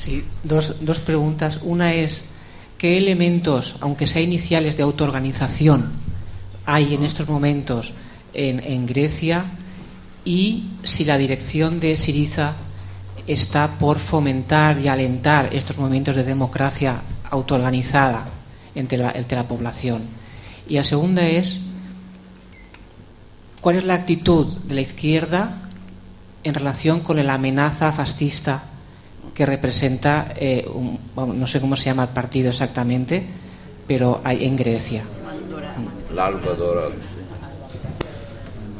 Sí, dos preguntas. Una es, ¿qué elementos, aunque sea iniciales, de autoorganización hay en estos momentos en Grecia? Y si la dirección de Syriza está por fomentar y alentar estos movimientos de democracia autoorganizada entre la población. Y la segunda es, ¿cuál es la actitud de la izquierda en relación con la amenaza fascista que representa, no sé cómo se llama el partido exactamente, pero hay en Grecia? L'Alba Dorada.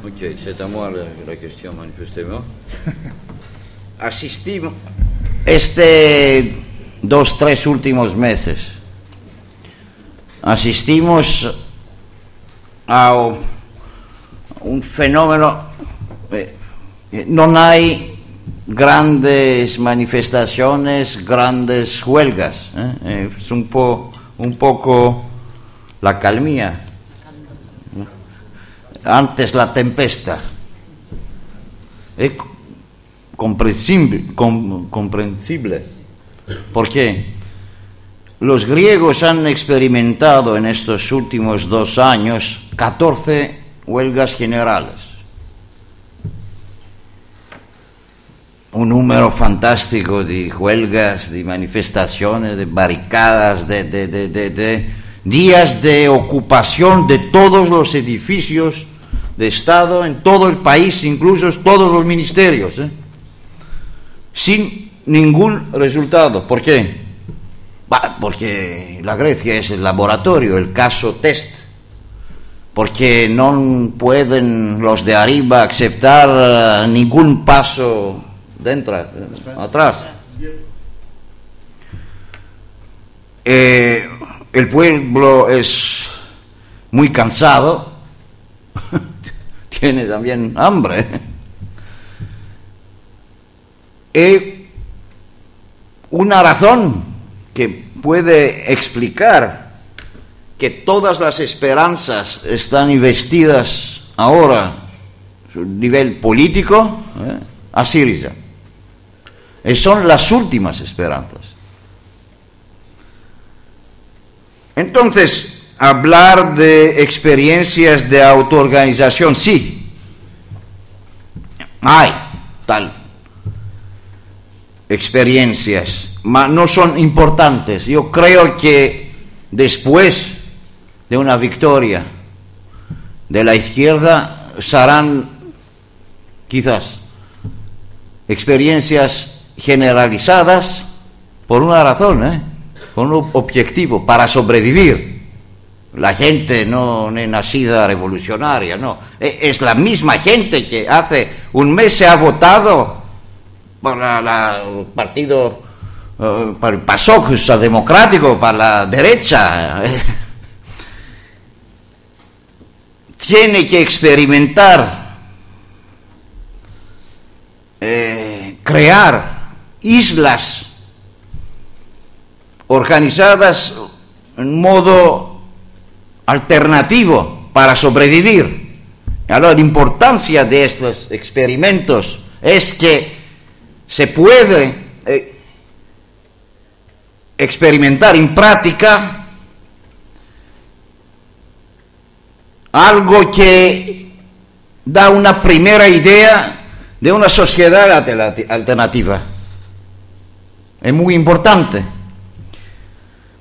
Ok, c'est à moi la question, manifestement. Asistimos 2-3 últimos meses. Asistimos a un fenómeno. No hay grandes manifestaciones, grandes huelgas. Es un poco la calmia. Antes la tempesta. Es comprensible. Porque los griegos han experimentado en estos últimos 2 años 14 huelgas generales. Un número fantástico de huelgas, de manifestaciones, de barricadas, de días de ocupación de todos los edificios de Estado en todo el país, incluso todos los ministerios, sin ningún resultado. ¿Por qué? Porque la Grecia es el laboratorio, el caso test. Porque no pueden los de arriba aceptar ningún paso atrás. El pueblo es muy cansado, tiene también hambre. Una razón que puede explicar que todas las esperanzas están investidas ahora a nivel político a Syriza. Son las últimas esperanzas. Entonces, hablar de experiencias de autoorganización, sí, hay tal experiencias, pero no son importantes. Yo creo que después de una victoria de la izquierda serán quizás experiencias generalizadas por una razón, por un objetivo, para sobrevivir. La gente no es nacida revolucionaria, no. Es la misma gente que hace un mes se ha votado por el partido, para el PASOK democrático, para la derecha. Tiene que experimentar, crear islas organizadas en modo alternativo para sobrevivir. Ahora, la importancia de estos experimentos es que se puede experimentar en práctica algo que da una primera idea de una sociedad alternativa. Es muy importante,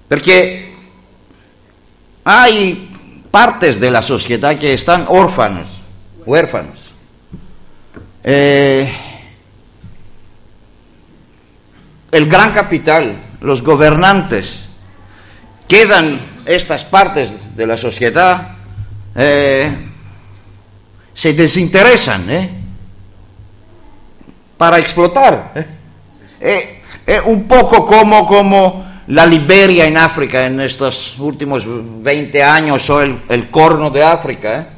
porque hay partes de la sociedad que están huérfanos. El gran capital, los gobernantes, quedan estas partes de la sociedad, se desinteresan para explotar. Un poco como la Liberia en África en estos últimos 20 años, o el Corno de África.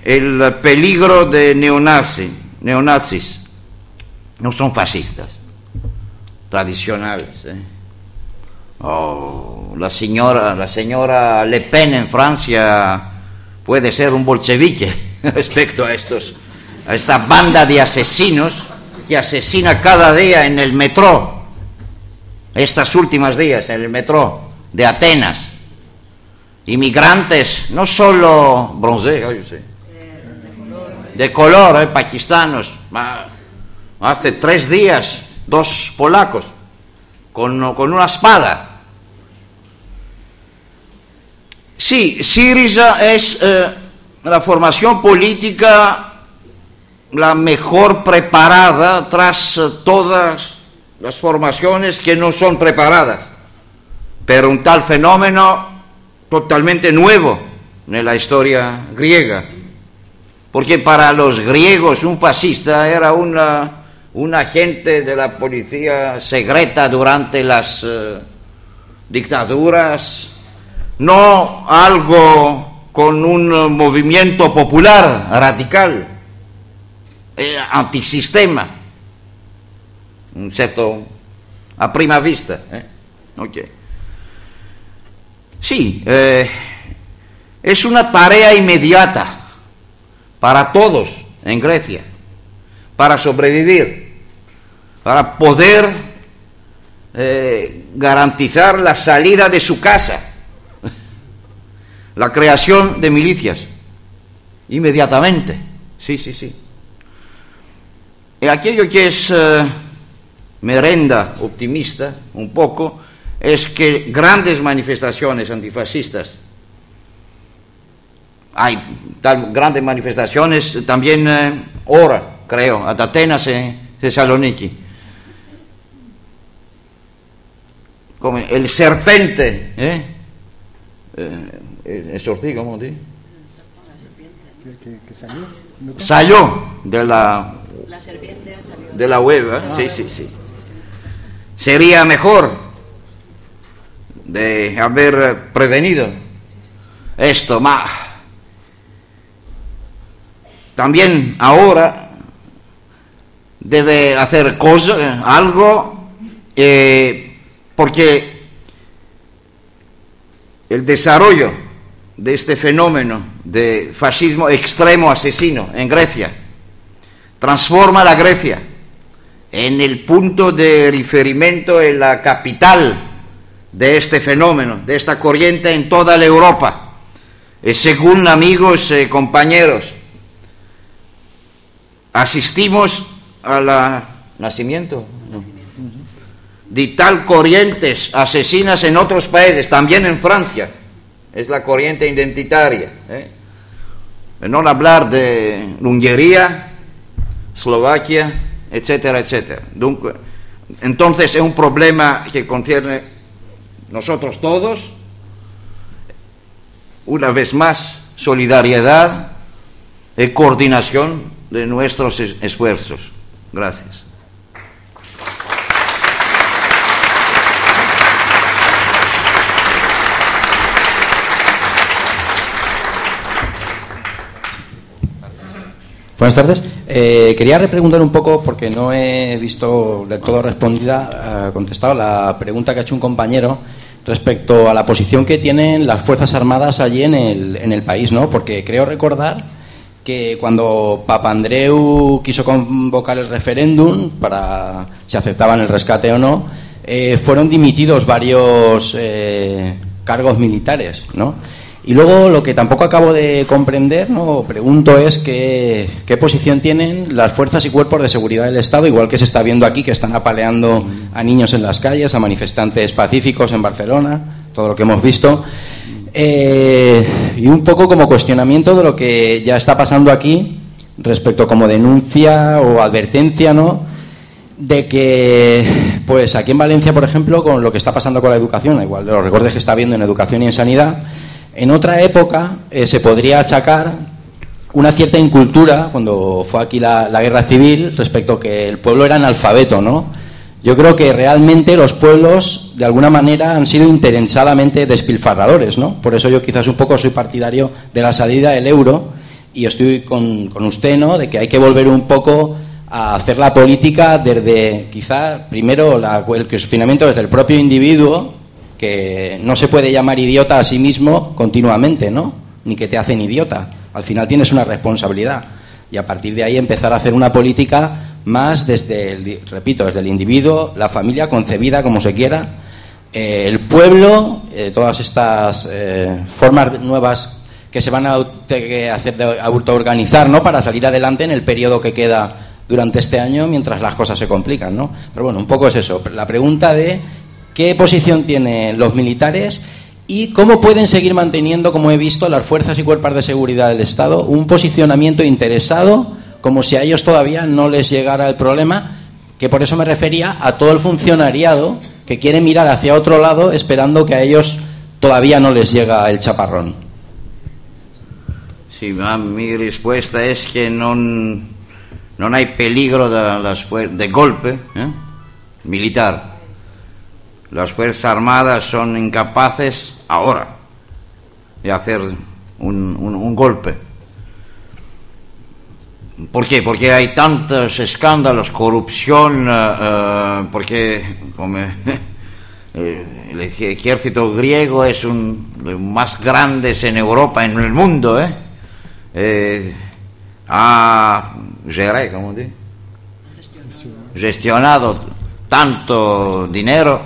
El peligro de neonazis no son fascistas tradicionales. La señora Le Pen en Francia puede ser un bolchevique respecto a a esta banda de asesinos que asesina cada día en el metro, estos últimos días en el metro de Atenas, inmigrantes, no solo bronceados, de color, pakistanos. Hace 3 días, 2 polacos con una espada. Sí, Syriza es la formación política la mejor preparada tras todas las formaciones que no son preparadas, pero un tal fenómeno totalmente nuevo en la historia griega, porque para los griegos un fascista era un agente de la policía secreta durante las dictaduras, no algo con un movimiento popular radical, antisistema, un cierto a prima vista. Okay. Sí, es una tarea inmediata para todos en Grecia, para sobrevivir, para poder garantizar la salida de su casa, la creación de milicias, inmediatamente. Sí. Y aquello que es merenda optimista, un poco, es que grandes manifestaciones antifascistas, hay grandes manifestaciones también ahora, creo, a Atenas y Thessaloniki, como el serpente, el sortigo, ¿cómo dice? Que salió. Salió de la serpiente ha salido de la hueva. Sí. Sería mejor de haber prevenido esto, más también ahora debe hacer algo, porque el desarrollo de este fenómeno de fascismo extremo asesino en Grecia transforma la Grecia en el punto de referimiento, en la capital de este fenómeno, de esta corriente en toda la Europa. Según amigos y compañeros, asistimos al nacimiento de tal corrientes asesinas en otros países, también en Francia. Es la corriente identitaria. No hablar de Hungría, Eslovaquia, etcétera. Entonces es un problema que concierne nosotros todos. Una vez más, solidaridad y coordinación de nuestros esfuerzos. Gracias. Buenas tardes. Quería repreguntar un poco, porque no he visto del todo respondida, contestado la pregunta que ha hecho un compañero respecto a la posición que tienen las Fuerzas Armadas allí en el país, ¿no? Porque creo recordar que cuando Papandreou quiso convocar el referéndum para si aceptaban el rescate o no, fueron dimitidos varios cargos militares, ¿no? Y luego lo que tampoco acabo de comprender, ¿no? Pregunto es qué posición tienen las fuerzas y cuerpos de seguridad del Estado, igual que se está viendo aquí, que están apaleando a niños en las calles, a manifestantes pacíficos en Barcelona, todo lo que hemos visto. Y un poco como cuestionamiento de lo que ya está pasando aquí, respecto como denuncia o advertencia, ¿no? De que, pues aquí en Valencia, por ejemplo, con lo que está pasando con la educación, igual de los recortes que está habiendo en educación y en sanidad, en otra época se podría achacar una cierta incultura, cuando fue aquí la guerra civil, respecto a que el pueblo era analfabeto, ¿no? Yo creo que realmente los pueblos, de alguna manera, han sido interesadamente despilfarradores, ¿no? Por eso yo quizás un poco soy partidario de la salida del euro, y estoy con usted, ¿no?, de que hay que volver un poco a hacer la política desde, quizá, primero, el cuestionamiento desde el propio individuo, que no se puede llamar idiota a sí mismo continuamente, ¿no? Ni que te hacen idiota. Al final tienes una responsabilidad. y a partir de ahí empezar a hacer una política más desde desde el individuo, la familia concebida como se quiera, el pueblo, todas estas formas nuevas que se van a hacer de autoorganizar, ¿no?, para salir adelante en el periodo que queda durante este año mientras las cosas se complican, ¿no? Pero bueno, un poco es eso, la pregunta de qué posición tienen los militares y cómo pueden seguir manteniendo, como he visto, las fuerzas y cuerpos de seguridad del Estado, un posicionamiento interesado, como si a ellos todavía no les llegara el problema, que por eso me refería a todo el funcionariado que quiere mirar hacia otro lado esperando que a ellos todavía no les llega el chaparrón. Sí, mi risposta es que non hai peligro de golpe militar. Las Fuerzas Armadas son incapaces ahora de hacer un golpe. ¿Por qué? Porque hay tantos escándalos, corrupción, porque como el ejército griego es los más grandes en Europa, en el mundo, ha gestionado tanto dinero,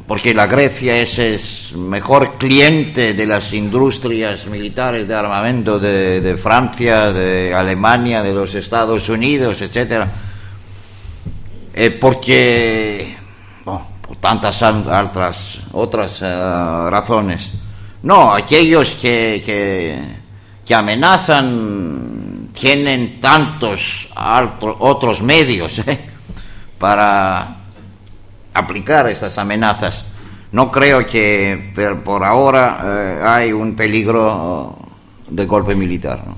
porque la Grecia es el mejor cliente de las industrias militares de armamento de Francia, de Alemania, de los Estados Unidos, etcétera, porque por tantas otras razones. No, aquellos que amenazan tienen tantos otros medios para aplicar estas amenazas. No creo que por ahora hay un peligro de golpe militar, ¿no?